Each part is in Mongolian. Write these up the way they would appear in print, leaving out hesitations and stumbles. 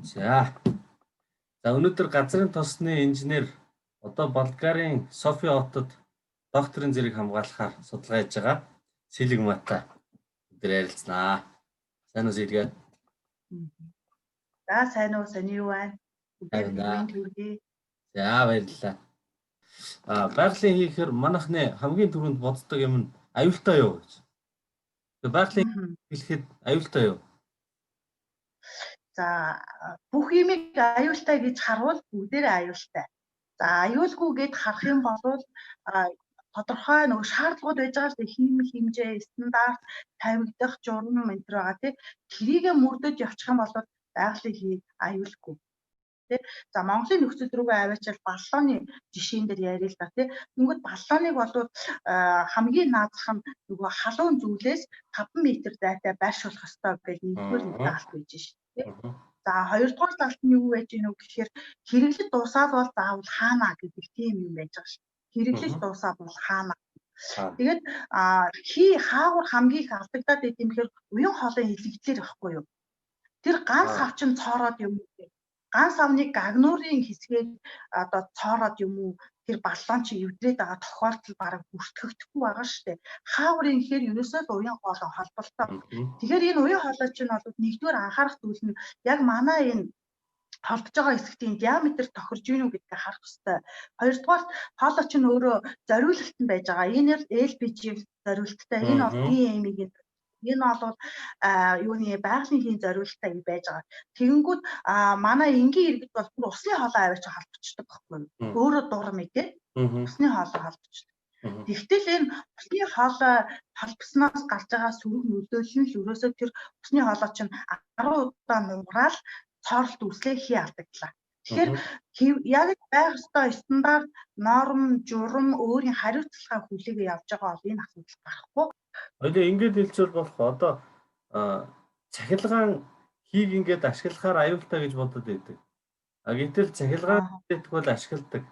За. За өнөөдөр газрын тосны инженер одоо Болгарын Софи хотод докторийн зэрэг хамгаалахаар судалгаа хийж байгаа Сэлэг Матай өдөр ярилцлаа. Сайн уу Сэлгээ? За сайн уу, сони юу байна? Бүгд бүрийн төргий. За баярлалаа. Байгалийн хийхээр манайхны хамгийн түрүүнд боддог юм нь аюултай юу гэж. Тэгээ байгалийн хэлэхэд аюултай юу? За бүх юмыг аюултай гэж харуул бүгдээрээ аюултай. За аюулгүй гэд харах юм бол тодорхой нөгөө шаардлагууд байж байгаа шүү дээ. Хийм хэмжээ, стандарт, тавигдах журам энэ төр байгаа тий. Тэрийгэ мөрдөж явчих юм бол байгалийн хий аюулгүй. Тий. За Монголын нөхцөл рүүгээ аваачаал баллооны жишээн дээр яриа л да тий. Тэнгүүд баллооныг бол хамгийн наазах нь нөгөө халуун зүйлээс 5 м зайтай байршуулах ёстой гэж нэгдүгээр даалт байж шээ тий. За хоёрдугаар талд нь юу байж гэнэ вэ гэхээр хэрэглэж дуусаад бол заавал хаана гэдэг тийм юм байж байгаа шүү. Хэрэглэж дуусаад бол хаана. Тэгээд хий хаагур хамгийн их алдагдаад байт юм гэхээр уян хоолой илэгдлэр байхгүй юу? Тэр ганц савчин цоороод юм уу? Ганц савны гагнуурын хэсгээд одоо цоороод юм уу? Тэр баллон чи эвдрээд байгаа тохиолдол бараг бүртгэгдэхгүй байгаа шүү дээ. Хаагур ихээр ерөөсөө л уян хоолой холболтой. Тэгэхээр энэ уян хоолой чинь бол нэгдүгээр анхаарах зүйл нь яг манай энэ холбож байгаа хэсгийн диаметр тохирж гинүү гэдгийг харах хэрэгтэй. Хоёрдугаар хоолой чинь өөрөө зориулалт нь байж байгаа. Энэ л LPG зориулттай. Энэ бол DME-ийн энэ бол юуны байгалийн хийн зориулттай байж байгаа. Тэгэнгүүт манай энгийн иргэд бол бүр усны хоолой аваач холбочдөг байхгүй юу? Өөрөө дурмыг тий. Усны хоолой холбочдөг. Тэгтэл энэ усны хоолой холбосноос гарч байгаа сөрөг нөлөөлөл нь л ерөөсөө тэр усны хоолой чинь 10 удаа нугараал цооролт үүслээ хий алдаглаа. Тэгэхээр яг байх ёстой стандарт, норм, журам өөрийн хариуцлагаа хүлээгээ явж байгаа бол энэ асуудал гарахгүй. Одоо ингэж хэлчихвэл болох одоо цахилгаан хийг ингэж ашиглахаар аюултай гэж бодод байдаг. Гэтэл цахилгаан тэгвэл ашигладаг.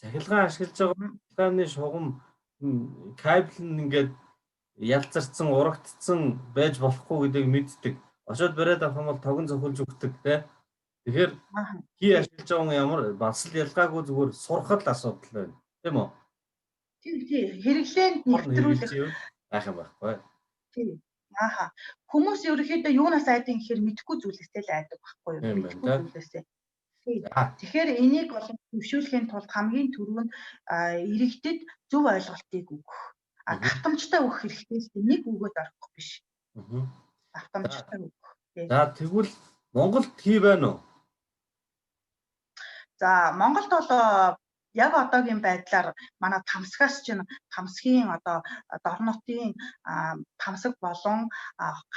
Цахилгаан ашиглаж байгаа цахилгааны шугам кабель нь ингэж ялцарсан, урагдсан байж болохгүй гэдгийг мэддэг. Очоод бариад авах юм бол тогон цохилж өгдөг тий. Тэгэхээр хий ашиглаж байгаа ямар бас л ялгаагүй зүгээр сурахад л асуудал байна. Тийм үү? Тийм. Хэрэглээнд нэвтрүүлэх байх юм байхгүй. Тийм. Хүмүүс ерөөхдөө юунаас айдын гэхээр мэдхгүй зүйлээсээ л айдаг байхгүй юу? Мэдхгүй зүйлээсээ. Тэгэхээр энийг бол төвшүүлэхийн тулд хамгийн түрүүнд иргэдэд зөв ойлголтыг өгөх. Давтамжтай өгөх хэрэгтэй л дээ. Нэг өгөөд орохгүй биш. Давтамжтай өгөх. За тэгвэл Монголд хий байна уу? За Монголд бол яг одоогийн байдлаар манай тамсгаас чинь тамсгийн одоо дор нутгийн тамсаг болон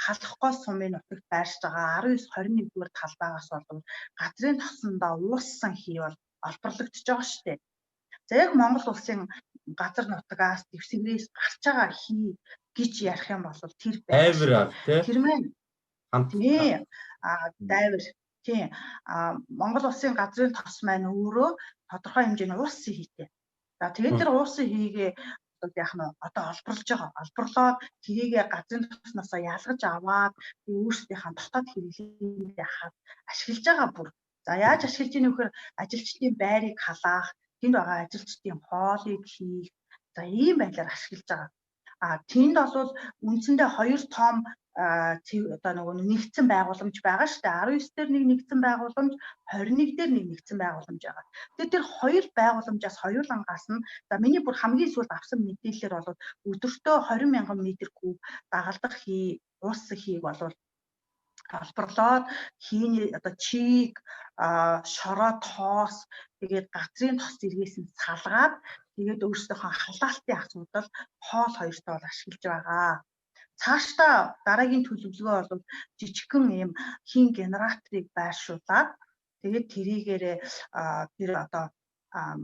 халахгүй сумын нутагт байршиж байгаа 19-21-р талбайгаас бол газрын тосондоо ууссан хий бол олборлогдож байгаа шүү дээ. За яг Монгол улсын газар нутгаас дэвсгэрээс гарч байгаа хий гэж ярих юм бол тэр дайвар тий. Тэр мэн дайвар тий. Монгол улсын газрын тос маань өөрөө тодорхой хэмжээний уусан хийтэй. За тэгээд тэр уусан хийгээ яах нь одоо олборлож байгаа. Олборлоод тэрийгэ газрын тосноосоо ялгаж аваад өөрсдийнхээ дотоод хэрэглээнд яхаад ашиглаж байгаа бүр. За яаж ашиглаж ийнө вэхээр ажилчдын байрыг халаах, тэнд байгаа ажилчдын хоолыг хийх. За ийм байдлаар ашиглаж байгаа. Тэнд бол үндсэндээ 2 том одоо нөгөө нэгдсэн байгууламж байгаа шүү дээ. 19 дээр нэг нэгдсэн байгууламж, 21 дээр нэг нэгдсэн байгууламж байгаа. Тэгээд тэр хоёр байгууламжаас хоёулангаас нь за миний бүр хамгийн сүүлд авсан мэдээлэлээр бол өдөртөө 20,000 м3 дагалдах хий, ууссан хийг бол олборлоод хийний одоо чийг, шороо тоос тэгээд газрын тос зэргээс нь салгаад тэгээд өөрсдийнхөө халаалтын асуудал хоол хоёртоо бол ашиглаж байгаа. Цаашдаа дараагийн төлөвлөгөө бол жижигхэн ийм хийн генераторыг байршуулад тэгээд тэрийгээрээ тэр одоо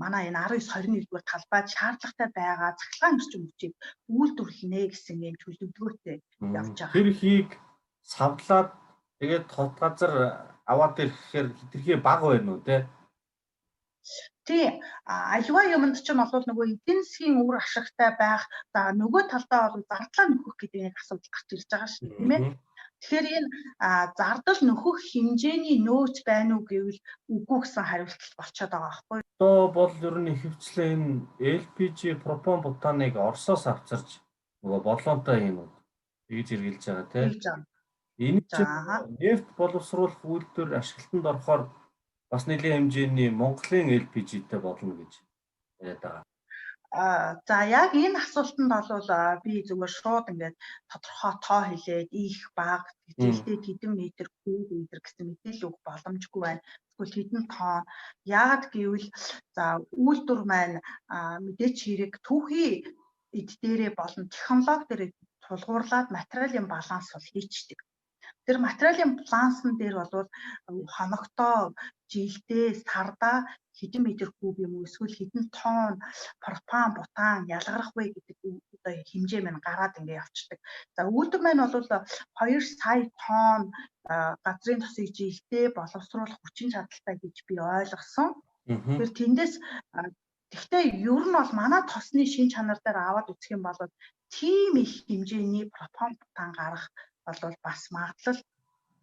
манай энэ 19-21-р талбайд шаардлагатай байгаа цахилгаан эрчим хүчийг үйлдвэрлэнэ гэсэн ийм төлөвлөгөөтэй явж байгаа. Тэр хийг савлаад тэгээд хот газар аваад ирэхээр хэтэрхий бага байна уу те? Тий, альва юмд ч бол нөгөө эдийн засгийн үр ашигтай байх. За нөгөө талдаа бол зардлаа нөхөх гэдэг нэг асуудал гарч ирж байгаа шүү дээ, тийм ээ. Тэгэхээр энэ зардал нөхөх хэмжээний нөөц байна уу гэвэл үгүй гэсэн хариулт болчиход байгаа байхгүй юу? Одоо бол ер нь ихэвчлэн энэ LPG пропан бутаныг Оросоос авчирч нөгөө бодлонтой юм уу тэгж хэрглэж байгаа тийм. Тэгж байгаа. Энэ За чинь нефт боловсруулах үйлдвэр ашиглалтанд орохоор бас нэлийн хэмжээний Монголын LPG-тэй болно гэж яриад байгаа. За яг энэ асуултанд бол би зүгээр шууд ингээд тодорхой тоо хэлээд их баг жилдээ хэдэн метр куб метр гэсэн мэдээлэл өгөх боломжгүй байна. Тэгвэл хэдэн тонн яагаад гэвэл за үйлдвэр маань мэдээч хэрэг түүхий эд дээрээ болон технологи дээрээ тулгуурлаад материалын баланс бол хийчдэг. Тэр материалын балансан дээр бол хоногтоо жилдээ сардаа хэдэн метр куб юм уу эсвэл хэдэн тонн пропан бутан ялгарах вэ гэдэг одоо хэмжээ маань гараад ингээ явцдаг. За үйлдвэр маань бол 2 сая тонн газрын тосыг жилдээ боловсруулах хүчин чадалтай гэж би ойлгосон. Тэр тэндээс гэхдээ ер нь бол манай тосны шин чанар дээр аваад үзэх юм бол тийм их хэмжээний пропан бутан гарах бол бас магадлал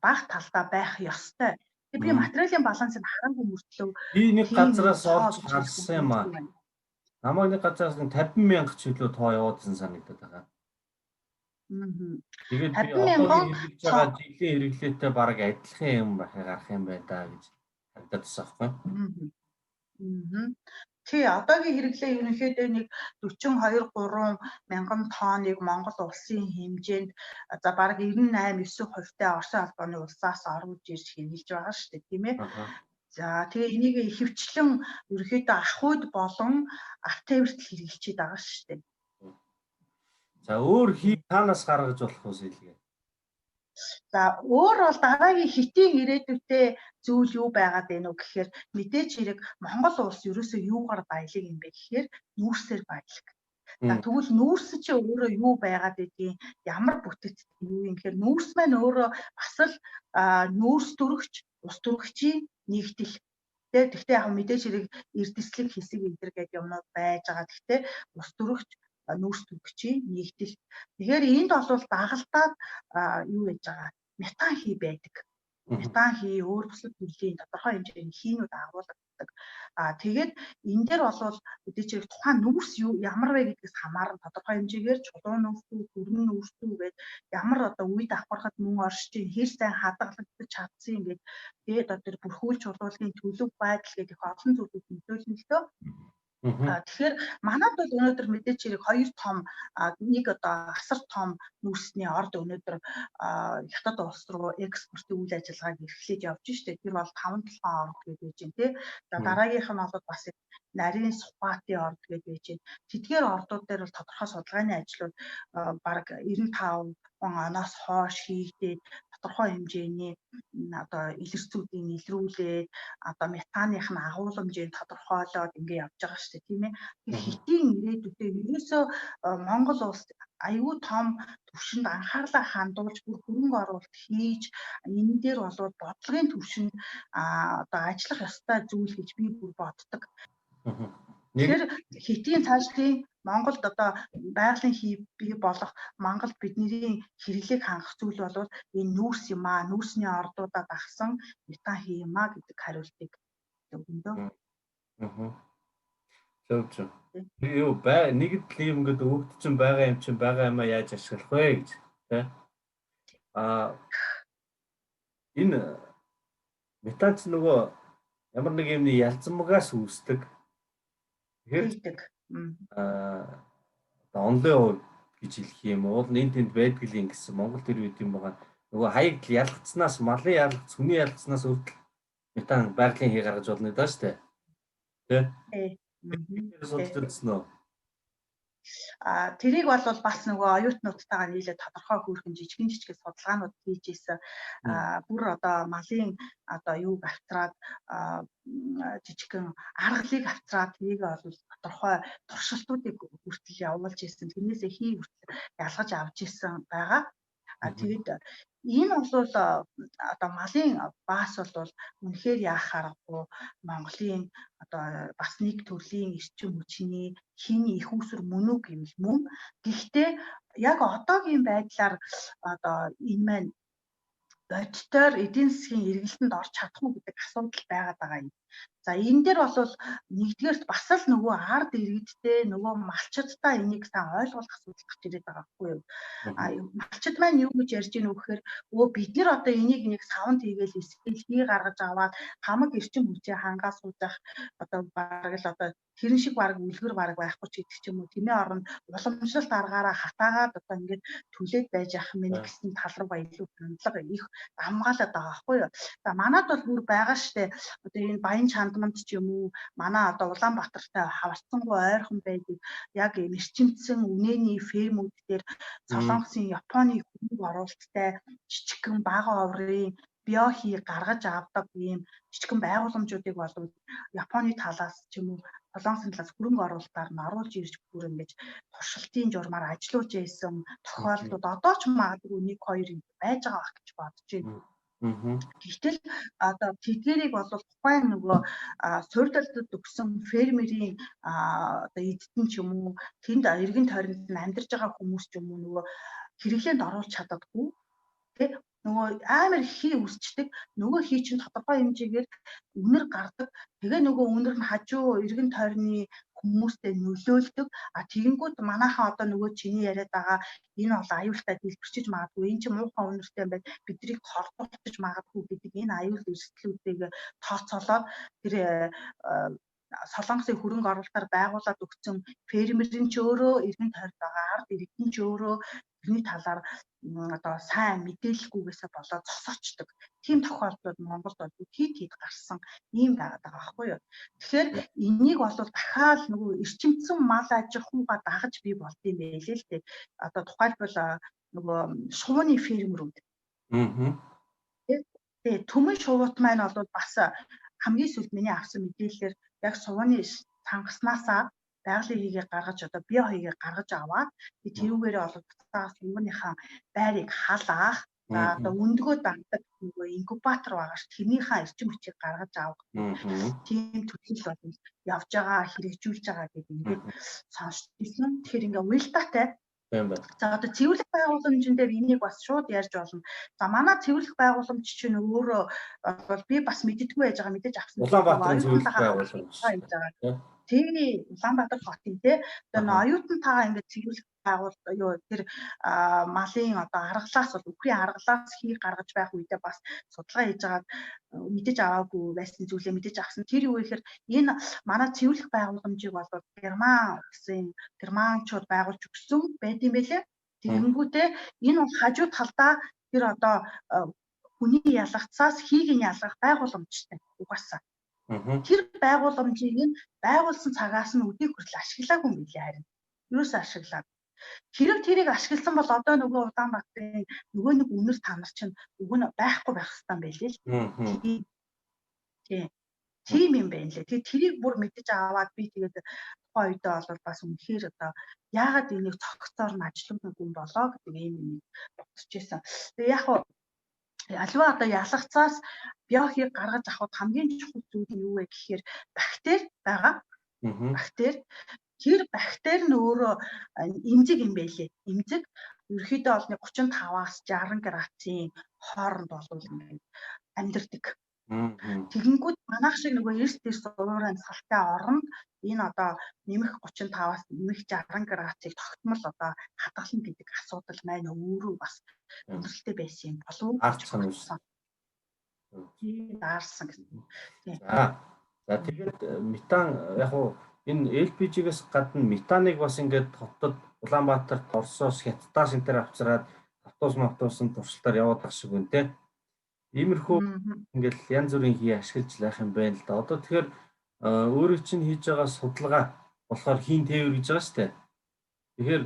бага талдаа байх ёстой. Тэгээ би материалын балансыг хараагүй мөртлөө би нэг газраас олж харсан юм аа. Намайг нэг газраас 50,000 ч илүү тоо явуулсан санагдаад байгаа. Тэгээд би одоогийн хэрэглэж байгаа жилийн хэрэглээтэй бараг адилхан юм гарах юм байна да гэж харагдаад байгаа байхгүй. Тий, одоогийн хэрэглээ ерөнхийдөө нэг 42-3 мянган тонныг Монгол улсын хэмжээнд за бараг 98-9% Оросын албаны улсаас оруулж ирж хэрэглэж байгаа шүү дээ, тийм ээ. За тэгээ энийг ихэвчлэн ерөнхийдөө ахуйд болон автовэртэл хэрэглэж байгаа шүү дээ. За өөр хийг таанаас гаргаж болох уу сэлгээ? За өөр бол дараагийн хэтийн ирээдүйтэй зүйл юу байгаад байна уу гэхээр мэдээж хэрэг Монгол улс ерөөсөө юугаар баялаг юм бэ гэхээр нүүрсээр баялаг. За тэгвэл нүүрс чи өөрөө юу байгаад байдгийг ямар бүтэц юу юм гэхээр нүүрс маань өөрөө бас л нүүрс төрөгч ус төрөгчийн нэгдэл. Тэгтээ яг мэдээж хэрэг эрдэслэг хэсэг энэ гэдэг юмнууд байж байгаа. Тэгтээ ус төрөгч нүүрс төрөгчийн нэгдэл. Тэгэхээр энд бол дагалдаад юу яаж байгаа метан хий байдаг. Метан хий өөр бусад төрлийн тодорхой хэмжээний хийнүүд агуулдаг. Тэгээд энэ дээр бол мэдээж хэрэг тухайн нүүрс юу ямар вэ гэдгээс хамааран тодорхой хэмжээгээр чулуун нүүрс үү, хүрэн нүүрс үү гэдэг ямар одоо үе давхархад мөн оршиж хэр сайн хадгалагдаж чадсан юм гээд тэгээд одоо бүрхүүл чулуулгын төлөв байдал гэдэг их олон зүйлүүд нөлөөлнө л дөө. Тэгэхээр манайд бол өнөөдөр мэдээч хэрэг 2 том нэг одоо асар том нүүрсний орд өнөөдөр хятад улс руу экспортын үйл ажиллагааг эрхлээд явж штэ. Тэр бол 5-7 орд гэж байж байна тий. За дараагийнх нь бол бас нарийн Сухбатын орд гэж байж байна. Тэдгээр ордууд дээр бол тодорхой судалгааны ажлууд бараг 95 оноос хойш хийгдээд тодорхой хэмжээний одоо илэрцүүдийг илрүүлээд одоо метаных нь агуулмжийг тодорхойлоод ингэ явж байгаа шүү дээ тийм ээ. Хэтийн ирээдүйдээ ерөөсөө Монгол улс аюул том төвшөнд анхаарлаа хандуулж бүр хөрөнгө оруулалт хийж энэ дээр болоод бодлогын төвшөнд одоо ажиллах ёстой зүйл гэж би бүр боддог. Тэгэхээр хэтийн цаашдын Монголд одоо байгалийн бий болох Монголд бидний хэрэглээг хангах зүйл бол энэ нүүрс юм аа, нүүрсний ордуудаа багсан метан хий юм аа гэдэг хариултыг өгнө. Зөв. Юу бай нэгдэл юм гэдэг өгд чинь байгаа юм чинь байгаа юмаа яаж ашиглах вэ гэж тий. Энэ метан ч нөгөө ямар нэг юмны ялцмагаас үүсдэг. Тэгэхээр онлын хувь гэж хэлэх юм уу? Энд тэнд байдаг юм гэсэн Монгол төр үед юм байгаа. Нөгөө хаягдл ялгцснаас, малын ялгц, хүний ялгцснаас хүртэл метан байгалийн хий гаргаж болно даа шүү дээ. Тэ? Тэрийг бол бас нөгөө оюутнуудтайгаа нийлээд тодорхой хөөрхөн жижигэн судалгаанууд хийж ийсэн. Бүр одоо малын одоо юуг авчраад жижигэн аргалыг авчраад тэрийг бол тодорхой туршилтуудыг хүртэл явуулж ийсэн. Тэрнээсээ хий хүртэл ялгаж авч ийсэн байгаа. Тэгээд энэ бол одоо малын баас бол үнэхээр яах аргагүй Монголын одоо бас нэг төрлийн эрчим хүчний хиний их усүр мөн үү гэвэл мөн. Гэхдээ яг одоогийн байдлаар одоо энэ маань бодитоор эдийн засгийн эргэлтэнд орж чадах уу гэдэг асуудал байгаад байгаа юм. За энэ дээр бол нэгдүгээрт бас л нөгөө ард иргэдтэй нөгөө малчдтай энийг сайн ойлгох асуудал гарч ирээд байгаа байхгүй юу? Малчд маань юу гэж ярьж ийнө вэхээр бид нар одоо энийг нэг савнд хийгээл эсвэл хий гаргаж аваад хамаг эрчим хүчээ хангаа сууж одоо бараг л одоо тэрэн шиг бараг үлгэр бараг байхгүй ч гэдэг ч юм уу тэмээ орон уламжлалт аргаараа хатаагаад одоо ингээд түлээд байж ах минь гэсэн тал руугаа илүү хандлага их хамгаалаад байгаа байхгүй юу. За манад бол бүр байгаа штэ одоо энэ Баян Чандманд ч юм уу манай одоо Улаанбаатартай хавцсангүй ойрхон байдаг яг эрчимцэн үнэний фермүүд дээр Солонгосын Японы хөрөнгө оруулалттай жижигхэн бага оврын биохи гаргаж авдаг ийм жижигхэн байгууламжуудыг бол Японы талаас ч юм уу Солонгосын талаас хөрөнгө оруулалтаар нь оруулж ирж бүр ингэж туршилтын журмаар ажиллаж байсан тохиолдлууд одоо ч магадгүй 1-2 байж байгаа гэж бодож байна. Гэтэл одоо тэдгэрийг бол тухайн нөгөө суурьдалдад өгсөн фермерийн одоо эддэн ч юм уу тэнд эргэн тойронд нь амьдарч байгаа хүмүүс ч юм уу нөгөө хэрэглээнд оруулж чаддаггүй тий нөгөө амар хий үсчдэг нөгөө хий чинь тодорхой хэмжээгээр үнэр гардаг тэгээ нөгөө үнэр нь хажуу эргэн тойрны хүмүүстэй нөлөөлдөг тэгэнгүүт манайхан одоо нөгөө чиний яриад байгаа энэ бол аюултай дэлбэрчиж магадгүй энэ чинь муухай үнэртэй байд биднийг хордуулж магадгүй гэдэг энэ аюул эрсдлүүдийг тооцоолоод тэр Солонгосын хөрөнгө оруулалтаар байгуулад өгсөн фермерийн ч өөрөө эргэн тойрнд байгаа ард иргэдэн ч өөрөө тэрний талаар одоо сайн мэдээлэлгүйгээсээ болоод зосоочдөг. Тийм тохиолдлууд Монголд бол хэд гарсан ийм байгаад байгаа байхгүй юу. Тэгэхээр энийг бол дахиад нөгөө эрчимцэн мал аж ахуйгаа дагаж бий болд юм байлээ л дээ. Одоо тухайлбал нөгөө шувууны фермерүүд. Тэгээ төмөн шувуут маань бол бас хамгийн сүүлд миний авсан мэдээлэлээр яг шувууны сангаснасаа байгалийн хийгээ гаргаж одоо био хийгээ гаргаж аваад тэрүүгээрээ бол буцаагаас юмныхаа байрыг халаах одоо өндгөө дагдаг нөгөө инкубатор байгаа ш тэрнийхээ эрчим хүчийг гаргаж авах тийм төлөв бол явж байгаа хэрэгжүүлж байгаа гэдэг ингээд сонсч ирсэн. Тэгэхээр ингээ уялдаатай. За одоо цэвэрлэх байгууламжийн дээр энийг бас шууд ярьж болно. За манай цэвэрлэх байгууламж чинь өөрөө бол би бас мэддэггүй байж байгаа мэдээж авсан. Улаанбаатарын цэвэрлэх байгууламж. Тэгээ Улаанбаатар хотын те одоо оюутантайгаа ингээд цэвэрлэх байгуулалт юу тэр малын одоо аргалаас бол үхрийн аргалаас хий гаргаж байх үедээ бас судалгаа хийж агаад мэдээж аваагүй байсан зүйлээ мэдээж авсан. Тэр юу гэхээр энэ манай цэвэрлэх байгууламжийг бол германчууд байгуулж өгсөн байт юм байлээ. Тэгэнгүүтээ энэ бол хажуу талдаа тэр одоо хүний ялгацаас хийг нь ялгах байгууламжтай угаасаа. Тэр байгууламжийг нь байгуулсан цагаас нь өдийг хүртэл ашиглаагүй юм билээ харин. Юус ашиглаад. Хэрэг тэрийг ашигласан бол одоо нөгөө Улаанбаатарын нөгөө нэг үнэр танар чинь уг нь байхгүй байх хэрэгтэй юм байлээ л. Тийм юм байна лээ. Тэгээ тэрийг бүр мэдэж аваад би тэгээд тухайн үедээ бол бас үнэхээр одоо яагаад энийг цогцоор нь ажиллахгүй юм болоо гэдэг ийм юм бодож байсан. Тэгээ яг альва одоо ялгацаас биохийг гаргаж авахд хамгийн чухал зүйл нь юу вэ гэхээр бактери байгаа. Бактери тэр бактери нь өөрөө эмзэг юм байлээ. Эмзэг ерөөхдөө олны 35-аас 60 градусын хооронд болвол ингээд амьдэрдэг. Тэгэнгүүт манайх шиг нөгөө эрс дээрс уурын салтай оронд энэ одоо нэмэх 35-аас нэмэх 60 градусыг тогтмол одоо хадгална гэдэг асуудал маань өөрөө бас өндөрлөлттэй байсан юм болов уу гэж бодсон. Даарсан гэсэн. За тэгээд метан яг уу энэ LPG-гээс гадна метаныг бас ингээд хотод Улаанбаатарт Оросоос Хятадаас энэ төр авчраад автобусын туршилтаар яваад байх шиг байна те. Иймэрхүү ингээд янз бүрийн хий ашиглаж лах юм байна л да. Одоо тэгэхээр өөрөө чинь хийж байгаа судалгаа болохоор хийн тээвэр гэж байгаа шүү дээ. Тэгэхээр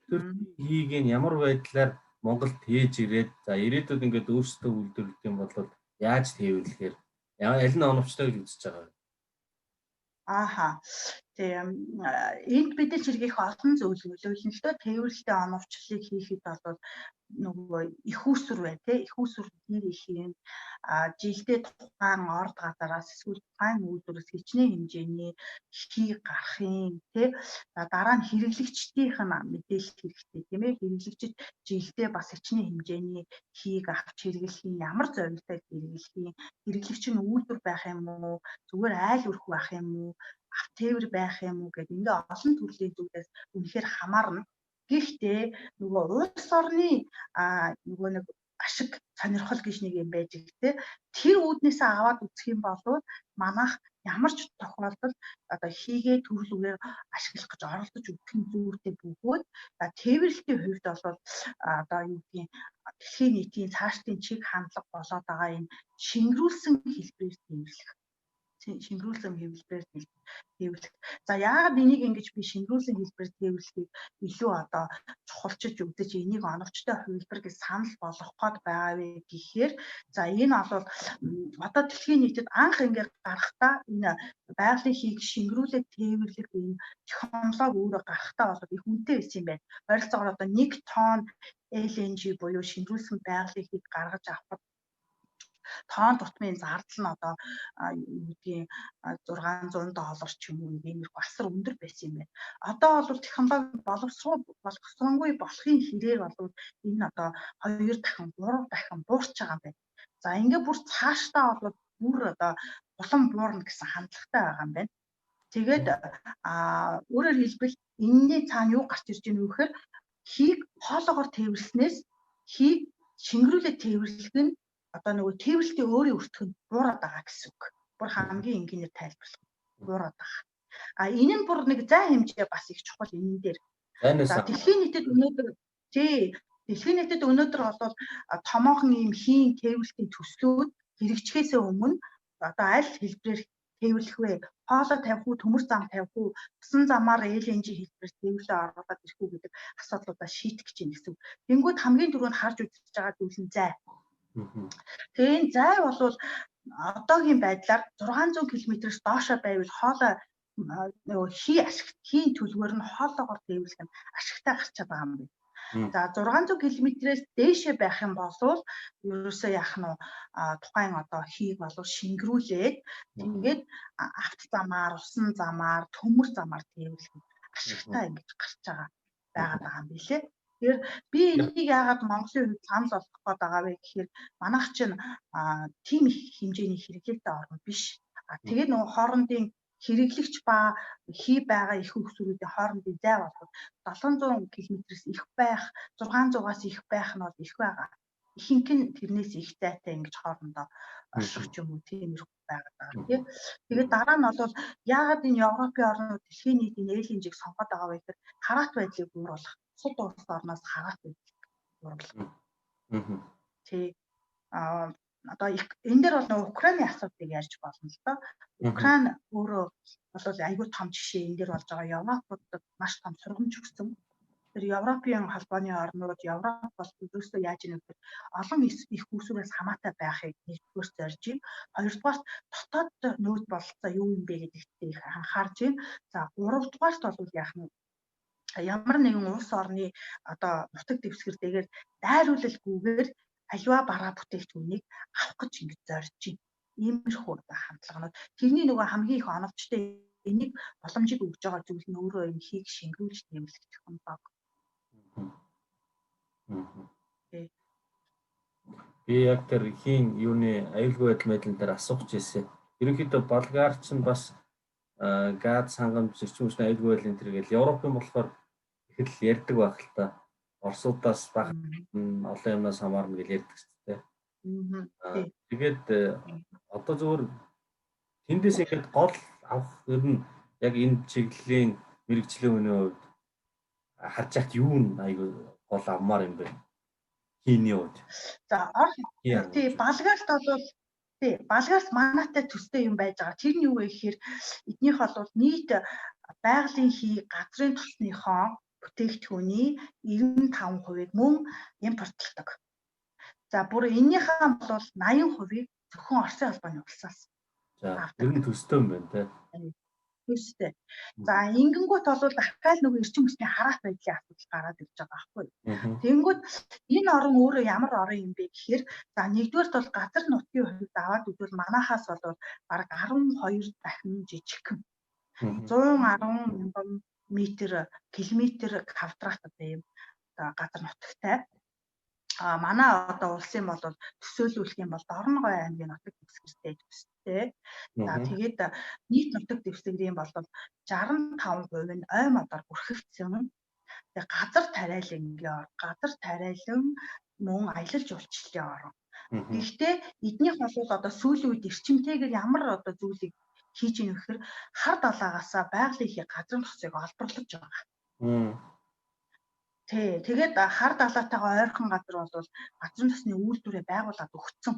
тэр хийг нь ямар байдлаар Монголд тээж ирээд за ирээдүйд ингээд өөрсдөө үйлдвэрлэх юм бол яаж тээвэрлэхээр аль нь оновчтой гэж үзэж байгаа вэ? Энд бидний зэрэг их олон зүйл нөлөөлнө л доо. Тээвэрлэлтэй оновчлалыг хийхэд бол нөгөө их усүр бай тээ. Их усүр нэр их юм. Жилдээ тухайн орд газараас эсвэл тухайн үйлдвэрээс хичнээн хэмжээний хий гарахын тээ. Дараа нь хэрэглэгчдийнх нь мэдээлэл хэрэгтэй тийм ээ. Хэрэглэгчид жилдээ бас хичнээн хэмжээний хийг авч хэрэглэхийн ямар зорилготой хэрэглэхийн, хэрэглэгч нь үйлдвэр байх юм уу, зүгээр айл өрх байх юм уу, тээвэр байх юм уу гэдэг ингээ олон төрлийн зүйлээс үнэхээр хамаарна. Гэхдээ нөгөө улс орны нөгөө нэг ашиг сонирхол гэж нэг юм байж байгаа тэр үүднээсээ аваад үзэх юм бол манайх ямар ч тохиолдолд одоо хийгээ төрөлөөр ашиглах гэж оролдож өгөх нь зүйтэй бөгөөд тээвэрлэлтийн хувьд бол одоо юу гэдгийг дэлхийн нийтийн цаашдын чиг хандлага болоод байгаа энэ шингэрүүлсэн хэлбэрээр тээвэрлэх. За яагаад энийг ингэж би шингэрүүлсэн хэлбэрээр тээвэрлэхийг илүү одоо чухалчилж үзэж энийг оновчтой хувилбар гэж санал болгох гээд байгаа вэ гэхээр за энэ бол одоо дэлхийн нийтэд анх ингээд гарахтаа энэ байгалийн хийг шингэрүүлээд тээвэрлэх энэ технологи өөрөө гарахтаа бол их үнэтэй байсан юм байна. Ойролцоогоор одоо 1 тонн LNG буюу шингэрүүлсэн байгалийн хийг гаргаж авахд тоон тутмын зардал нь одоо юу гэдгийг $600 ч юм уу нэмэр асар өндөр байсан юм байна. Одоо бол технологи боловсронгүй болохын хэрээр бол энэ одоо 2 дахин 3 дахин буурч байгаа юм байна. За ингээ бүр цаашдаа бол бүр одоо улам буурна гэсэн хандлагатай байгаа юм байна. Тэгээд өөрөөр хэлбэл энэний цаана юу гарч ирж байна вэ гэхээр хийг хоолоогоор тээвэрлснээс хийг шингэрүүлээд тээвэрлэх нь одоо нөгөө тээвэрлэлтийн өөрийн өртгөнд буураад байгаа гэсэн үг. Бүр хамгийн энгийнээр тайлбарлах буураад байгаа. Энэ нь бүр нэг зай хэмжээ бас их чухал энэ дээр. За дэлхийн нийтэд өнөөдөр бол томоохон ийм хийн тээвэрлэлтийн төслүүд хэрэгжихээсээ өмнө одоо аль хэлбэрээр тээвэрлэх вэ? Хоолой тавих уу, төмөр зам тавих уу, усан замаар LNG хэлбэрээр тээвэрлээ оруулаад ирэх үү гэдэг асуудлуудаа шийдэх гэж байна гэсэн үг. Тэнгүүд хамгийн түрүүнд харж үзэж байгаа зүйл нь зай. Тэгээ энэ зай бол одоогийн байдлаар 600 км-с доошоо байвал хоолой нөгөө хийн төлбөр нь хоолоогоор тээвэрлэх нь ашигтай гарчаад байгаа юм байна. За 600 км-с дээшээ байх юм бол ерөөсөө яах нь тухайн одоо хийг бол шингэрүүлээд тэгээд авто замаар, усан замаар, төмөр замаар тээвэрлэх нь ашигтай ингэж гарч байгаа юм билээ. Тэгэхээр би энийг яагаад Монголын хувьд санал болгох гээд байгаа вэ гэхээр манайх чинь тийм их хэмжээний хэрэглээтэй орн биш. Тэгээд нөгөө хоорондын хэрэглэгч ба хий байгаа их хөвсрүүдийн хоорондын зай болох 700 км-с их байх, 600-аас их байх нь бол их байгаа. Ихэнх нь тэрнээс их зайтай ингэж хоорондоо орших юм уу тиймэрхүү байгаа тийм. Тэгээд дараа нь бол яагаад энэ Европын орнууд дэлхийн нийтийн LNG-г сонгоод байгаа вэ гэхээр хараат байдлыг бууруулах. Сул улс орноос хараат байдлыг бууруулах. Тий. Одоо энэ дээр бол нөгөө Украины асуудлыг ярьж болно л доо. Украин өөрөө бол айгүй том жишээ энэ дээр болж байгаа. Европуудад маш том сургамж өгсөн. Тэр Европын холбооны орнууд Европ бол өөрсдөө яаж ийм вэ? Олон их үүсвэрээс хамаатай байхыг нэгдүгээр зорж байна. Хоёрдугаар дотоод нөөц бололцоо юу юм бэ гэдэгт их анхаарч байна. За гуравдугаарт бол яах нь ямар нэгэн улс орны одоо нутаг дэвсгэр дайруулалгүйгээр аливаа бараа бүтээгдэхүүнийг авах гэж ингэж зорж байна. Иймэрхүү хандлаганууд. Тэрний нөгөө хамгийн их оновчтой энийг боломжийг өгж байгаа зүйл нь өөрөө энэ хийг шингэрүүлж тэмүүлэх технологи. Би яг тэр хийн юуны аюулгүй байдал мэдлэн дээр асуух гэсэн. Ерөнхийдөө Болгар ч бас газ хангамж зөрчил хүчний аюулгүй байдал энэ төр гэж Европын болохоор их л ярьдаг байх л та. Оросуудаас баг олон юмнаас хамаарна гэж ярьдаг шүү дээ. Тэгээд одоо зөвхөн тэндээс ихэд гол авах ер нь яг энэ чиглэлийн мэрэгжлийн хүний хувьд харж яхад юу нь аюул гол авмаар юм бэ? Хийний үед. За тий Болгарт бол Болгарт манайтай төстэй юм байж байгаа. Тэр нь юу вэ гэхээр эднийх бол нийт байгалийн хий газрын тосныхоо бүтээгдэхүүний 95%-ийг мөн импортлдог. За бүр эннийхээ бол 80%-ийг зөвхөн Оросын холбооны улсаас. За ер нь төстэй юм байна те. Үстэй. За ингэнгүүт бол дахиад нөгөө эрчим хүчний хараат байдлын асуудал гараад ирж байгаа байхгүй юу. Тэнгүүд энэ орн өөрөө ямар орн юм бэ гэхээр за нэгдүгээрт бол газар нутгийн хувьд аваад үзвэл манайхаас бол бараг 12 дахин жижигхэн. 110 мянган километр квадраттай юм газар нутагтай. Манай одоо улсын бол төсөөлүүлэх юм бол Дорногой аймгийн нутаг дэвсгэртэй төстэй. За тэгээд нийт нутаг дэвсгэрийн бол 65% нь ой модоор бүрхэгдсэн. Тэгээд газар тариалан мөн аялал жуулчлалын орн. Гэхдээ эднийх бол одоо сүүлийн үед эрчимтэйгээр ямар одоо зүйлийг хийж ийн гэхээр хар далаагаас байгалийн их газрын тосыг олборлож байгаа. Тэгээд хар далаатайгаа ойрхон газар бол газрын тосны үйлдвэрээ байгуулад өгсөн.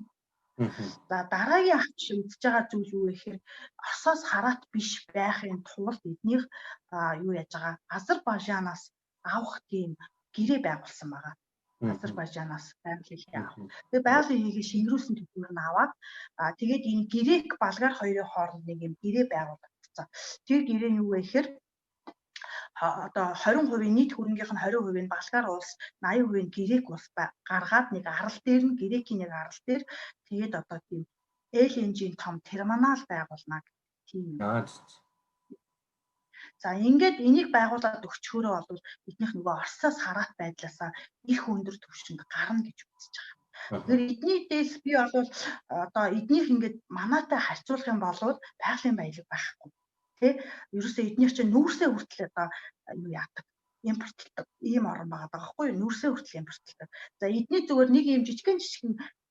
За дараагийн авч үзэж байгаа зүйл юу вэ гэхээр Оросоос хараат биш байхын тулд эднийх юу яаж байгаа Азербайджанаас авах тийм гэрээ байгуулсан байгаа. Азербайджанаас байгалийн авах. Тэгээд байгалийн хийгээ шингэрүүлсэн төдийгээр нь аваад тэгээд энэ гэрээг Болгар хоёрын хооронд нэг юм гэрээ байгуулагдсан. Тэр гэрээ нь юу вэ гэхээр одоо 20% нийт хөрөнгөхийн 20% нь Болгар улс, 80% нь Грек улс гаргаад нэг арал дээр нь Грекийн нэг арал дээр тэгээд одоо тийм LNG-ийн том терминал байгуулна гэх тийм. За ингээд энийг байгуулад өгчхөөрөө бол эднийх нөгөө Оросоос хараат байдлаасаа их өндөр түвшинд гарна гэж үзэж байгаа. Тэгэхээр эдний дэс би бол одоо эднийх ингээд манайтай харьцуулах юм бол байгалийн баялаг байхгүй. Тэ ерөөсөө эднийх чинь нүүрсээ хүртэл одоо юу яадаг импортлдог ийм орн байгаа байхгүй юу, нүүрсээ хүртэл импортлдог. За эдний зүгээр нэг ийм жижигхэн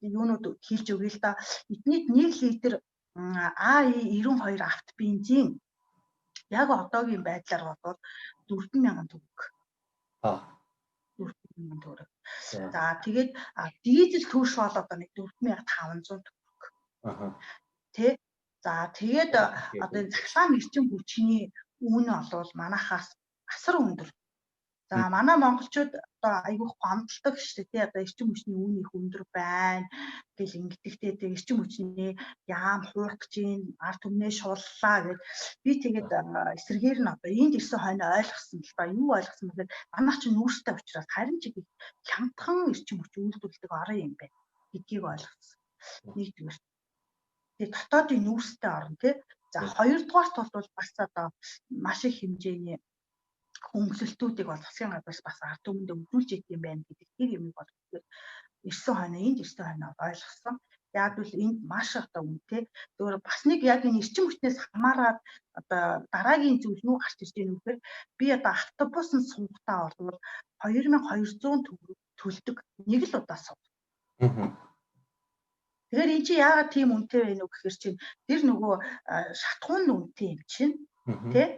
юунууд хийлж өгье л да. Эднийд 1 литр АИ92 авто бензин яг одоогийн байдлаар бодвол 40000 төгрөг. 40000 төгрөг. За тэгээд дизель түүш бол одоо нэг 4500 төгрөг. Тэ. За тэгээд одоо захлаан эрчим хүчний үн бол манайхаас асар өндөр. За манай монголчууд одоо айгүйх гомдолдог шүү дээ. Одоо эрчим хүчний үн их өндөр байна гэл ингэдэгтэй тэг эрчим хүчний яам хуурдаж ийн ард түмнээ шууллаа гэд би тэгээд эсрэгээр нь одоо энд ирсэн хойно ойлгосон л да. Юу ойлгосон бэхээр манайх чинь нүүрстэй учраас харин ч их хямдхан эрчим хүч үйлдвэрлэдэг орн юм байна гэдгийг ойлгосон. Нэгдүгээр. Тэгээд дотоодын нүүрстэй орн тий. За хоёрдугаарт бол бас одоо маш их хэмжээний хөнгөлөлтүүдийг бол засгийн газраас бас ард түмэнд өгүүлж идэв юм байна гэдэг тэр юмыг бол ирсэн хойно ойлгосон. Яг л энд маш одоо үнэтэй. Зөвхөн бас нэг яг энэ эрчим хүчнээс хамаарат одоо дараагийн зүйл нь гарч ирж байгаа юм гэхээр би одоо автобусанд суугатаа бол 2200 төгрөг төлдөг нэг л удаа суув. Тэгэхээр эн чинь яагаад тийм үнэтэй вэ гэхээр чинь тэр нөгөө шатхуун үнэтэй юм чинь тий.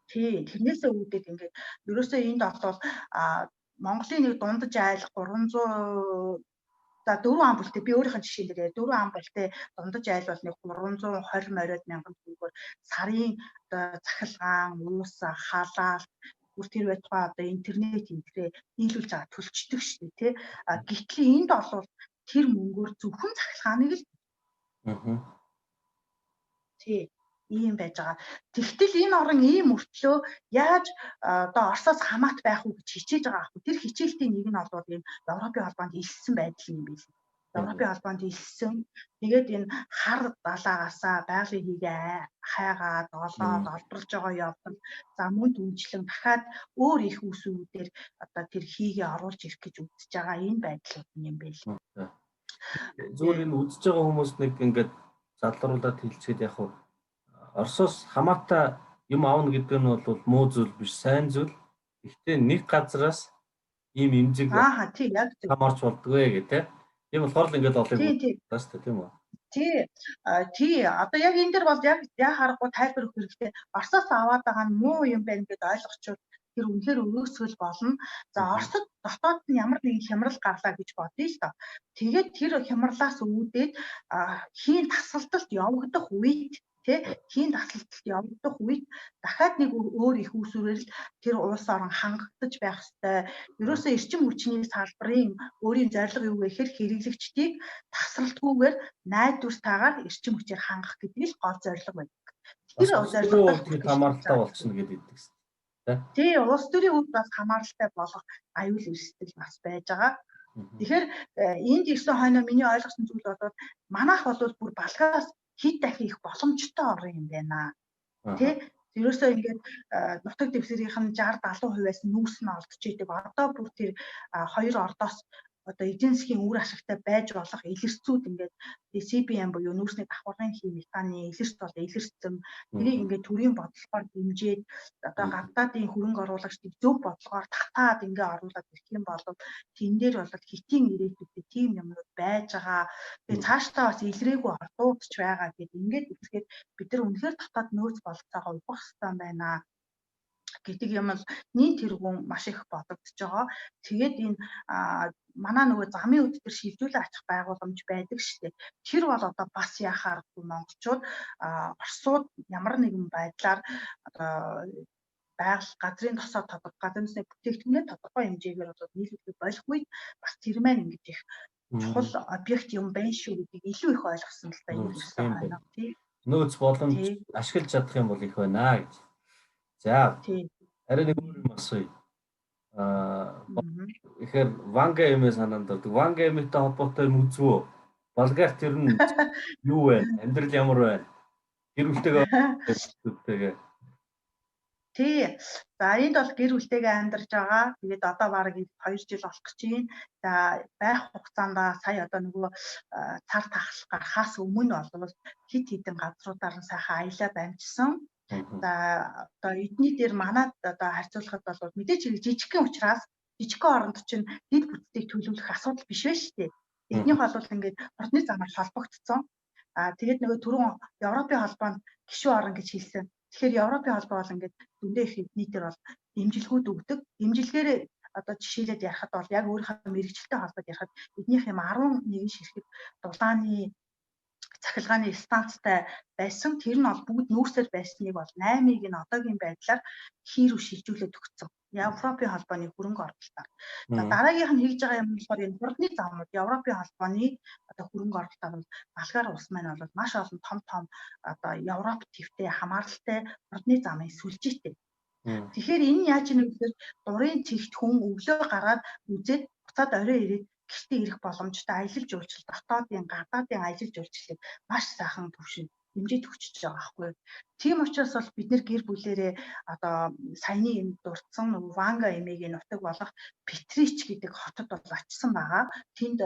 Тий, тэрнээсээ үүдээд ингээд ерөөсөө энд бол Монголын нэг дундаж айл 300 за 4 амбултай би өөрийнхөө жишээн дээр 4 амбултай дундаж айл бол нэг 320 моройд мянган төгрөгөөр сарын одоо захилгаан, уус, халаалт бүр тэр байтугай одоо интернет энтрээ нийлүүлж байгаа төлчдөг шүү дээ тий. Гэтэл энд бол тэр мөнгөөр зөвхөн захилгааныг л тий ийм байж байгаа. Тэгтэл энэ орн ийм мөртлөө яаж одоо Оросоос хамаат байх уу гэж хичээж байгаа ахгүй. Тэр хичээлтийн нэг нь бол энэ Европын холбоонд илсэн байдал юм биш. Европын холбоонд илсэн. Тэгээд энэ хар далаагаасаа байгалийн хийгээ хайгаад олоод олборлож байгаа явдал. За мөн дүнчлэн дахиад өөр их үсүүдээр одоо тэр хийгээ оруулж ирэх гэж үзэж байгаа энэ байдлууд юм байл. Зүгээр энэ үзэж байгаа хүмүүс нэг ингээд залруулаад хэлцгээд яг хуу Оросоос хамаатай юм аавна гэдэг нь бол муу зүйл биш, сайн зүйл. Гэхдээ нэг газраас ийм эмзэг хамаарч болдгоо гэдэг. Тийм болохоор л ингээд олыг бодож та тийм үү? Тий. Одоо яг энэ дэр бол яг харахгүй тайлбар өгөх хэрэгтэй. Оросоос аваад байгаа нь муу юм байна гэдээ ойлгочвол тэр үнэхээр өрөөсгөл болно. За Оросд дотоод нь ямар нэгэн хямрал гарлаа гэж бодъё л доо. Тэгээд тэр хямралаас үүдээд хийн тасгалдалт явагдах үед хийн тасгалдалт явагдах үед дахиад нэг өөр их үүсвэрээр л тэр улс орон хангагдаж байх ёстой. Ерөөсөө эрчим хүчний салбарын өөрийн зорилго юу вэ гэхээр хэрэглэгчдийг тасралтгүйгээр найдвартайгаар эрчим хүчээр хангах гэдэг л гол зорилго байдаг. Бас тэр улс төрийн зорилготой хувьд хэд хүрэх гэж хамааралтай байгаа. болчихно гэдэг гэсэн. Тэ? Тий, улс төрийн хувьд бас хамааралтай болох аюул эрсдэл бас байж байгаа. Тэгэхээр энд ирсэн хойно миний ойлгосон зүйл бол манайх бол бүр балгаас хэд дахин их боломжтой орн юм байна. Тэ? Ерөөсөө ингээд нутаг дэвсгэрийнх нь 60-70%-аас нүүс нь олдож идэг. Одоо бүр тэр хоёр ордоос одоо эдийн засгийн үр ашигтай байж болох илэрцүүд ингээд CBM буюу нүүрсний давхаргын химиканы илэрч бол илэрсэн. Тэрийг ингээд төрийн бодлогоор дэмжиж одоо гадаадын хөрөнгө оруулагчдыг зөв бодлогоор татаад ингээд оруулаад ирэх юм бол тэн дээр бол хэтийн ирээдүйдээ тийм юмнууд байж байгаа. Тэгээ цаашдаа бас илрээгүй ордуудч байгаа гэдэг ингээд үзэхэд бид нар үнэхээр дотоод нөөц болцоогоо ухах хэрэгтэй байна гэдэг юм л нийт тэргүүн маш их бодогдож байгаа. Тэгээд энэ манай нөгөө замын үд төр шилжүүлэн ачих байгууламж байдаг шүү дээ. Тэр бол одоо бас яхааргүй монголчууд Оросууд ямар нэгэн байдлаар одоо байгаль газрын тосоо тодорхой газрын тосны бүтээгдэхүүнээ тодорхой хэмжээгээр бол нийлүүлэх болох үед бас тэр маань ингэж их чухал объект юм байна шүү гэдгийг илүү их ойлгосон л та энэ ирсэн байна. Тийм. Нөөц боломж ашиглаж чадах юм бол их байна гэж. За. Харин нэг өөр юм асууя. Тэгэхээр Ванга эмээ санаанд ордог. Ванга эмээтэй холбоотой юм үзвөө. Болгар тэр нь юу вэ? Амьдрал ямар байна? Гэр бүлтэйгээ. Тий. За энд бол гэр бүлтэйгээ амьдарч байгаа. Тэгээд одоо бараг 2 жил болох гэж байна. За байх хугацаанд сая одоо нөгөө цар тахал гарахаас өмнө бол хит хитэн газруудаар нь сайхан аялаад амжсан. За одоо эдний дээр манад одоо харьцуулахад бол мэдээч жижигхэн учраас жижигхэн оронд чинь дэд бүтцийг төлөвлөх асуудал биш вэ шүү дээ. Эднийх бол ингээд ордны замаар холбогдсон. Тэгээд нөгөө түрүүн Европын холбоонд гишүүн орн гэж хэлсэн. Тэгэхээр Европын холбоо бол ингээд дүндээ их эдний дээр бол дэмжлэгүүд өгдөг. Дэмжлэгээр одоо жишээлээд ярихад бол яг өөрийнхөө мэрэгчлэлтэй холбоод ярихад эднийх юм 11 ширхэг дулааны цахилгааны станцтай байсан. Тэр нь бол бүгд нүүрсээр байсныг бол 8-ыг нь одоогийн байдлаар хийрүү шилжүүлээд өгсөн. Европын холбооны хөрөнгө оруулалтаар. За дараагийнх нь хийж байгаа юм болохоор энэ хурдны замууд Европын холбооны одоо хөрөнгө оруулалтаар бол Болгар улс маань бол маш олон том одоо Европ твтэй хамааралтай хурдны замын сүлжээтэй. Тэгэхээр энэ яаж ийм гэхээр дурын цэгт хүн өглөө гараад үзээд буцаад орой ирээд гэртээ ирэх боломжтой аялал жуулчлал дотоодын гадаадын аялал жуулчлалыг маш сайхан төвшин дэмжиж өгч байгаа байхгүй. Тийм учраас бол бид нэр гэр бүлэрээ одоо саяны энэ дурдсан нөгөө Ванга эмээгийн нутаг болох Петрич гэдэг хотод бол очисон байгаа. Тэнд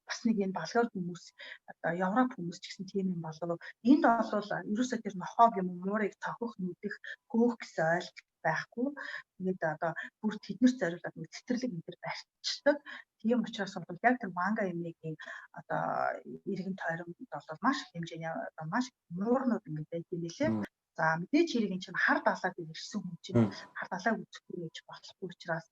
бас нэг энэ Болгар хүмүүс одоо Европ хүмүүс ч гэсэн тийм юм болов. Энд бол ерөөсөө тэр нохоог юм муурыг цохих нүдэх хөөх гэсэн ойлголт байхгүй. Тэгээд одоо бүр тэднэрт зориулаад нэг цэцэрлэг энэ төр барьчихдаг. Тийм учраас бол яг тэр Ванга эмээгийн одоо иргэн тойронд бол маш их хэмжээний одоо маш муурнууд ингэ байт юм билээ. За мэдээч хэрэг энэ чинь хар далаад ирсэн хүн чинь хар далаа үзэхгүй гэж болохгүй учраас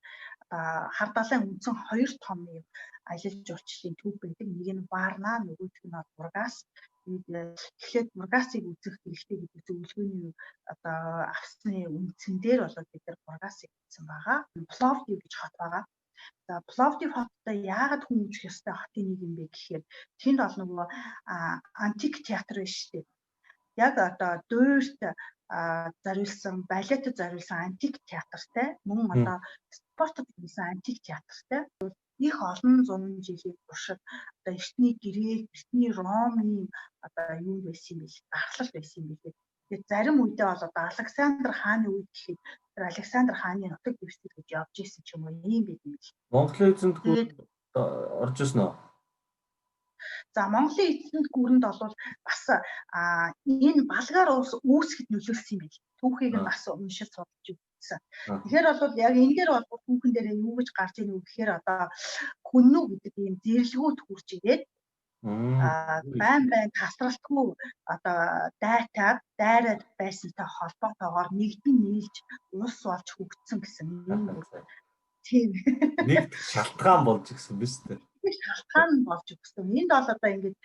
хар далайн үндсэн хоёр том юм аялал жуулчлалын төв байдаг. Нэг нь Варна, нөгөөх нь Бургас. Тэгэхээр Бургасыг үзэх хэрэгтэй гэдэг зөвлөгөөний одоо авсны үндсэн дээр бол бид нар Бургасыг үзсэн байгаа. Пловдив гэж хот байгаа. За Пловдив хоттой яагаад хүн үзэх ёстой хотын нэг юм бэ гэхээр тэнд бол нөгөө антик театр байна шүү дээ. Яг одоо дуурьт зориулсан, балетд зориулсан антик театртай, мөн одоо спортод хийсэн антик театртай. Их олон зуун жилийн туршид одоо эртний Грек, эртний Ромын одоо юу байсан юм бэ? Дархлал байсан юм билээ. Тэгээд зарим үедээ бол одоо Александр хааны үед гэхэд тэр Александр хааны нутаг дэвсгэр гэж явж исэн ч юм уу юм байт юм бил. Монголын эзэнт гүрэнд орж ирсэн үү? За Монголын эзэнт гүрэнд бол бас энэ Болгар улс үүсгэд нөлөөлсөн юм бил. Түүхийг нь бас уншиж судалж үзсэн. Тэгэхээр бол яг энэ дээр бол түүхэн дээр юу гэж гарч ийн үү гэхээр одоо хүннүү гэдэг ийм зэрлэгүүд хурж ирээд байн тасралтгүй одоо дайраад байсантай холбоотойгоор нэгдэн нийлж улс болж хөгжсөн гэсэн юм. Тийм. Нэг шалтгаан болж гисэн биз дээ. Шалтгаан болж өгсөн. Энд бол одоо ингэж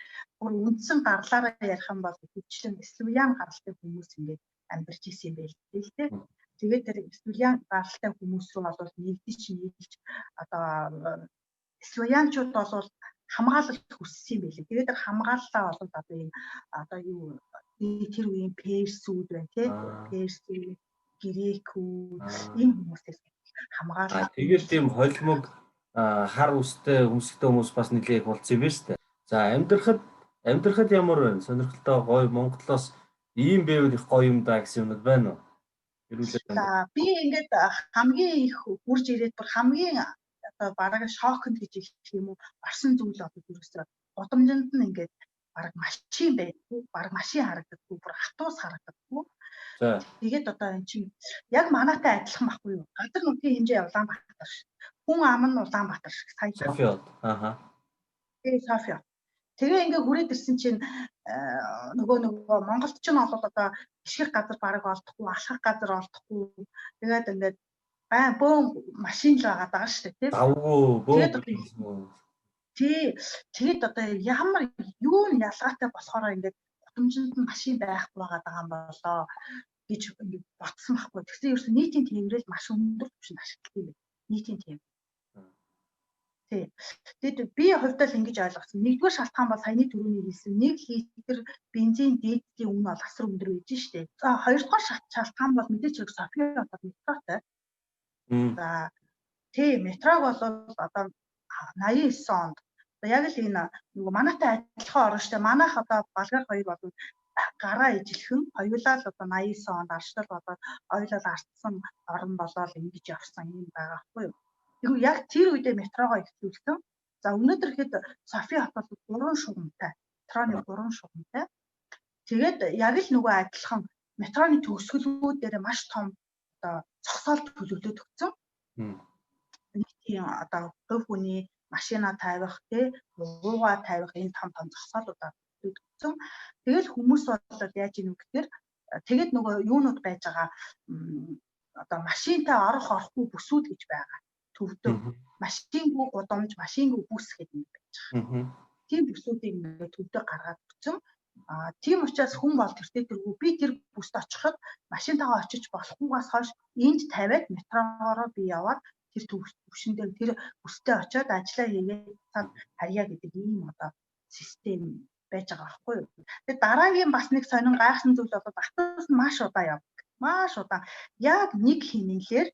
бүр үндсэн гарлаараа ярих юм бол хөвчлэн славян гаралтай хүмүүс ингэж амьдарч исэн юм байл л дээ. Тэгээд тэр славян гаралтай хүмүүс рүү бол нийлж одоо славянчууд бол хамгаалалт хүссэн юм байлээ. Тэгээд тэр хамгааллаа болоод одоо энэ одоо юу тэр үеийн персүүд байна тий. Персүүд, грекүүд энэ хүмүүсээс хамгаалах. Тэгээд тийм холимог хар үстэй өмсгтэй хүмүүс бас нэлээд их болцсон юм байна шүү дээ. За амьдрахад ямар байна? Сонирхолтой гоё Монголоос ийм байвал их гоё юм да гэсэн юмуд байна уу? За би ингээд хамгийн их хурж ирээд бүр хамгийн одоо бараг шокнд гэж хэлэх юм уу орсон зүйл одоо ерөөсөө гудамжинд нь ингээд бараг машин байдгүй, бараг машин харагддаггүй, бүр автобус харагддаггүй. Тэгээд одоо эн чинь яг манайтай адилхан байхгүй юу? Гадар нүдгийн хэмжээ Улаанбаатар шиг. Хүн ам нь Улаанбаатар шиг сая. Софиод. Тэгээ Софиод. Тэгээ ингээ хүрээд ирсэн чинь нөгөө Монголд ч нь бол одоо ишгэх газар бараг олдохгүй, алхах газар олдохгүй. Тэгээд ингээд бөөн машин л байгаа даа шүү дээ, тийм. Тэгээд одоо ямар юу нь ялгаатай болохоор ингээд гудамжинд нь машин байхгүй байгаа юм болоо гэж ингээд ботсон байхгүй. Тэгсэн ерөөс нийтийн тээврэл маш өндөр түвшинд ашигладаг юм байна. Нийтийн тээвэр. Тэгээд би хувьдаа л ингэж ойлгосон. Нэгдүгээр шалтгаан бол саяны түрүүний хэлсэн 1 литр бензин дээдлийн үнэ бол асар өндөр байж штэ. За хоёрдугаар шалтгаан бол мэдээч хэрэг Софи хотод метротой. За метрог бол одоо 89 онд яг л энэ нөгөө манайтай адилхан орно штэ. Манайх одоо Болгар хоёр бол гараа ижилхэн хоёулаа л одоо 89 онд арчлал болоод ойлол артсан орн болоод ингэж явсан юм байгаа байхгүй юу? Тэгвэл яг тэр үедээ метрогоо эхлүүлсэн. За өнөөдөр хэд Софи хотод 3 шугамтай, метроны 3 шугамтай. Тэгээд яг л нөгөө адилхан метроны төгсгөлүүд дээр маш том одоо зогсоол төлөвлөд өгсөн. Нэг тийм одоо хөв хүний машина тавих, уугаа тавих энэ том зогсоолуудаар төлөвлөд өгсөн. Тэгэл хүмүүс бол яаж ийм гэхээр тэгээд нөгөө юунууд байж байгаа одоо машинтай орохгүй бүсүүд гэж байгаа. Төвдөв. Машингүй гудамж, машингүй бүс гэдэг юм байж байгаа. Тийм бүсүүдийг ингээд төвдөө гаргаад өгсөн. Тийм учраас хүн бол тэргүй би тэр бүст очиход машинтайгаа очиж болохгүйгээс хойш энд тавиад метрогоороо би яваад тэр төвшөндөө тэр бүстэй очиод ажиллаа хийгээд цаад харьяа гэдэг ийм одоо систем байж байгаа байхгүй юу. Тэгээд дараагийн бас нэг сонин гайхсан зүйл бол автобус нь маш удаа явдаг. Маш удаа. Яг нэг хийнэлээр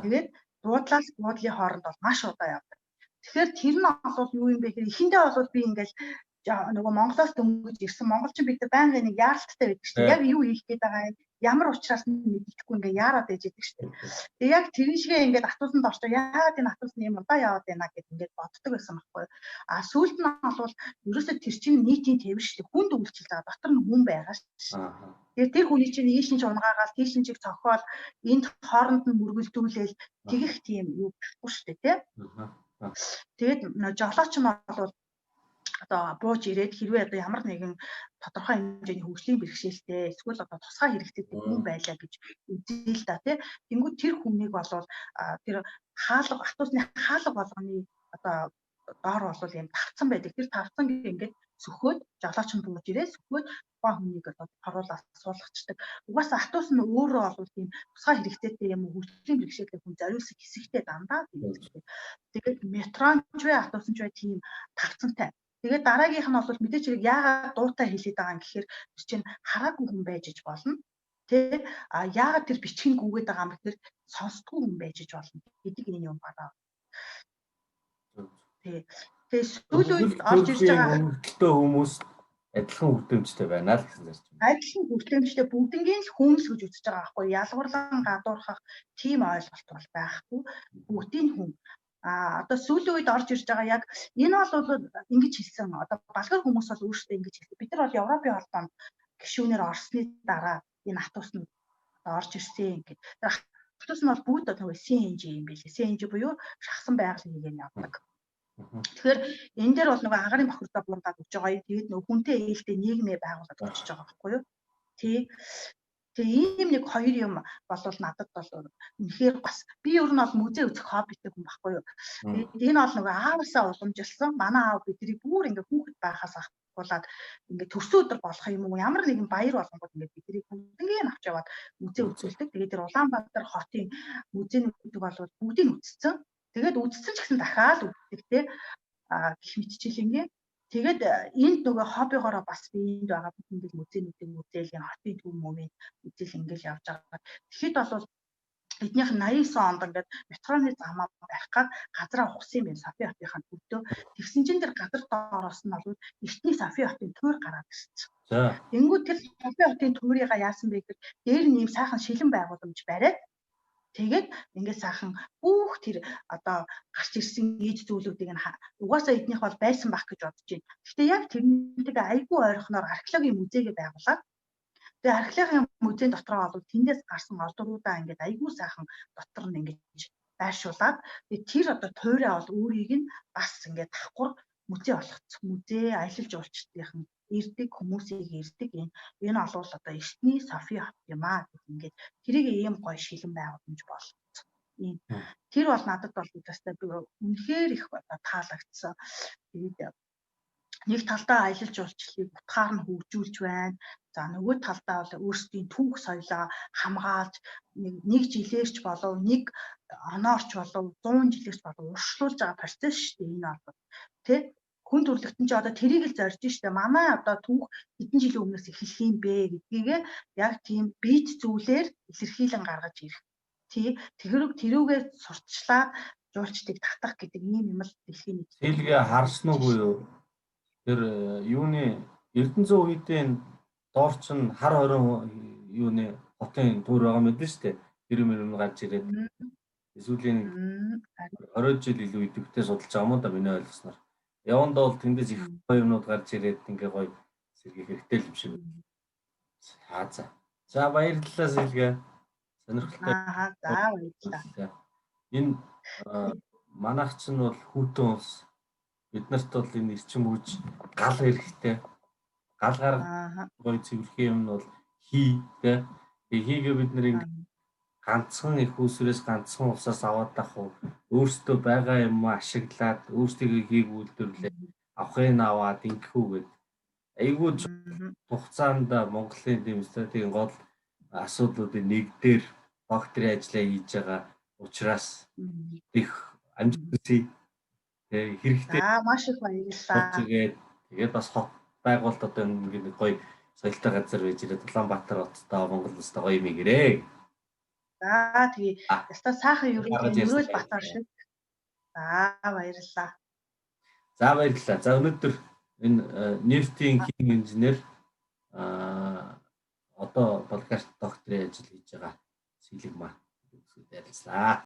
тэгээд буудлаас буудлын хооронд бол маш удаа явдаг. Тэгэхээр тэр нь бол юу юм бэ гэхээр эхэндээ бол би ингээл нөгөө Монголоос дөнгөж ирсэн монголчин бид нар байнгын нэг яаралтай байдаг шүү дээ. Яг юу хийх гээд байгаа юм, ямар учраас мэдэхгүй ингээ яарад ээж идэг шүү дээ. Тэгээ яг тэр шигээ ингээд автобусанд орчоо яагаад энэ автобус юм удаа яваад байна гэд ингээд боддог байсан байхгүй юу. Сүүлд нь бол ерөөсөө тэр чинь нийтийн тээвэр шүү дээ. Хүнд үйлчилж байгаа. Дотор нь хүн байгаа шүү. Тэгээ тэр хүний чинь ийш нь ч унгаагаал тийш нь чиг цохоол энд хооронд нь мөргөлдүүлээл тэгэх тийм юу байхгүй шүү дээ, тийм. Тэгээд жолооч нь бол одоо бууж ирээд хэрвээ одоо ямар нэгэн тодорхой хэмжээний хөгжлийн бэрхшээлтэй эсвэл одоо тусгай хэрэгцээтэй хүн байлаа гэж үзье л да тий. Тэнгүүд тэр хүнийг болвол тэр хаалга автобусны хаалга болгоны одоо доор бол юм тавцсан байдаг. Тэр тавцсан ингээд сөхөөд жолооч нь бууж ирээд сөхөөд тухайн хүнийг одоо харуулаад суулгачдаг. Угаасаа автобус нь өөрөө бол тийм тусгай хэрэгцээтэй юм уу хөгжлийн бэрхшээлтэй хүн зориулсан хэсэгтэй дандаа тийм. Тэгээд метронч бай автобусч бай тийм тавцантай. Тэгээд дараагийнх нь бол мэдээч хэрэг яагаад дуутай хэлээд байгаа юм гэхээр тэр чинь хараагүй хүн байж иж болно. Тэ яагаад тэр бичгийг гүгээд байгаа юм гэхээр сонсдгүй хүн байж иж болно гэдэг энэ юм байна. Тэгээ сүүл үед орж ирж байгаа хөнгөлөлтөө хүмүүс адилхан хүртээмжтэй байна л гэсэн зэрэг. Адилхан хүртээмжтэй бүгднгийн л хүн л гэж үзэж байгаа байхгүй ялгуурлан гадуурхах тийм ойлголт бол байхгүй бүгдийн хүн. Одоо сүүлийн үед орж ирж байгаа яг энэ бол ингэж хэлсэн одоо Болгар хүмүүс бол өөрсдөө ингэж хэлсэн. Бид нар бол Европын холбоонд гишүүнээр орсны дараа энэ автобусны орж ирсэн гэдэг. Автобус нь бол бүгд одоо CNG юм билээ. CNG буюу шахсан байгалийн хийгээд явдаг. Тэгэхээр энэ дээр бол нөгөө агарын бохирдоо буургаад өгч байгаа. Тэгээд нөгөө хүнтэй ээлтэй нийгмээ байгуулад өгч байгаа байхгүй юу? Тэгээ ийм нэг хоёр юм болвол надад бол үнэхээр бас би ер нь бол музей үзэх хоббитэй хүн байхгүй юу. Тэгээд энэ бол нөгөө аавсаа уламжилсан. Манай аав бидний бүр ингээ хүүхэд байхаас ахуулаад ингээ төрсөн өдөр болох юм уу ямар нэгэн баяр болгонгод ингээ бидний бүгднийг авч яваад музей үзүүлдэг. Тэгээд тэр Улаанбаатар хотын музейнүүд бол бүгдийг үзсэн. Тэгээд үзсэн ч гэсэн дахиад үздэг те. гэх мэтчилэнгийн. Тэгээд энд нөгөө хоббигоороо бас би энд байгаа бүх ингээд музейнуудыг үзээл юм хотын төв мөвийн үзэл ингээд явж байгаа. Тэгэхэд бол эднийх нь 89 онд ингээд метроны замаа барих гад газраа ухсан юм байна Софи хотынхаа төвдөө. Тэгсэн чинь тэр газар доороос нь бол эртний Софи хотын туур гараад ирсэн. За. Тэнгүүд тэр Софи хотын туурийг яасан бэ гэхээр дээр нь ийм сайхан шилэн байгууламж бариад тэгээд ингээд сайхан бүх тэр одоо гарч ирсэн ийд зүйлүүдийг нь угаасаа эднийх бол байсан байх гэж бодож байна. Гэхдээ яг тэрнтэйгээ айгүй ойрхоноор археологийн музейгээ байгуулад тэгээ археологийн музейн дотроо бол тэндээс гарсан олдруудаа ингээд айгүй сайхан дотор нь ингээд байршуулад тэгээ тэр одоо туурай бол өөрийг нь бас ингээд давхар музей болгоцсон. Музей аялал жуулчлалын ирдэг хүмүүсийг ирдэг энэ олвол одоо эртний Софи хот юм аа гэх ингээд тэрийг ийм гоё шилэн байгууламж болгоцсон. Ийм тэр бол надад бол үстэй үнэхээр их таалагдсан. Тэгээд нэг талдаа аялал жуулчлалыг утгаар нь хөгжүүлж байна. За нөгөө талдаа бол өөрсдийн түүх соёлоо хамгаалж нэг жилээрч болов нэг оноорч болов 100 жилээрч болов уршлуулж байгаа процесс шүү дээ энэ бол. Тэ хүн төрөлхтөн ч одоо тэрийг л зорж штэ манай одоо түүх хэдэн жилийн өмнөөс эхэлх юм бэ гэдгийг яг тийм бит зүйлээр илэрхийлэн гаргаж ирэх. Тэрүүгээ сурталчлаад жуулчдыг татах гэдэг ийм юм л дэлхийн нийт. Сэлгээ харсан уу юу? Тэр юуны Эрдэнэзэн үеийн доорч нь хар хорин юуны хотын туур байгаа мэдэн штэ. Тэр юм гарч ирээд эсвэл 20 жил илүү идэвхтэй судалж байгаа юм да миний ойлгосноор. Явандаа бол тэндээс их гоё юмнууд гарч ирээд ингээ гоё сэргийх хэрэгтэй юм шиг. За баярлалаа Сэлгээ. Сонирхолтой. За баярлалаа. Энэ манайх ч нь бол хүүтэн улс. Бид нарт бол энэ эрчим хүч гал хэрэгтэй. Гал гараг гоё цэвэрхэн юм нь бол хийтэй. Хийгээ бид нэр ганцхан их усрээс ганцхан усаас аваад авах өөртөө байгаа юм ашиглаад өөртөө хийг үйлдвэрлээ авахын аваад ингэхүүгээд айгүй хугацаанд Монголын тийм стратегийн гол асуудлуудын нэг дээр докторийн ажлаа хийж байгаа учраас их амжилттай хэрэгтэй. Маш их баярлалаа. Тэгээд бас хот байгуулалт одоо нэг гоё соёлтой газар байж ирээд Улаанбаатар хоттой Монгол улстай гоё юм игэрээ. За тэгээ яста сайхан ерөөл Батар шиг. За баярлалаа. За баярлалаа. За өнөөдөр энэ нефтийн хим инженер одоо подкаст докторийн ажил хийж байгаа Сэлэг маань үзүүлэлт ярилцлаа.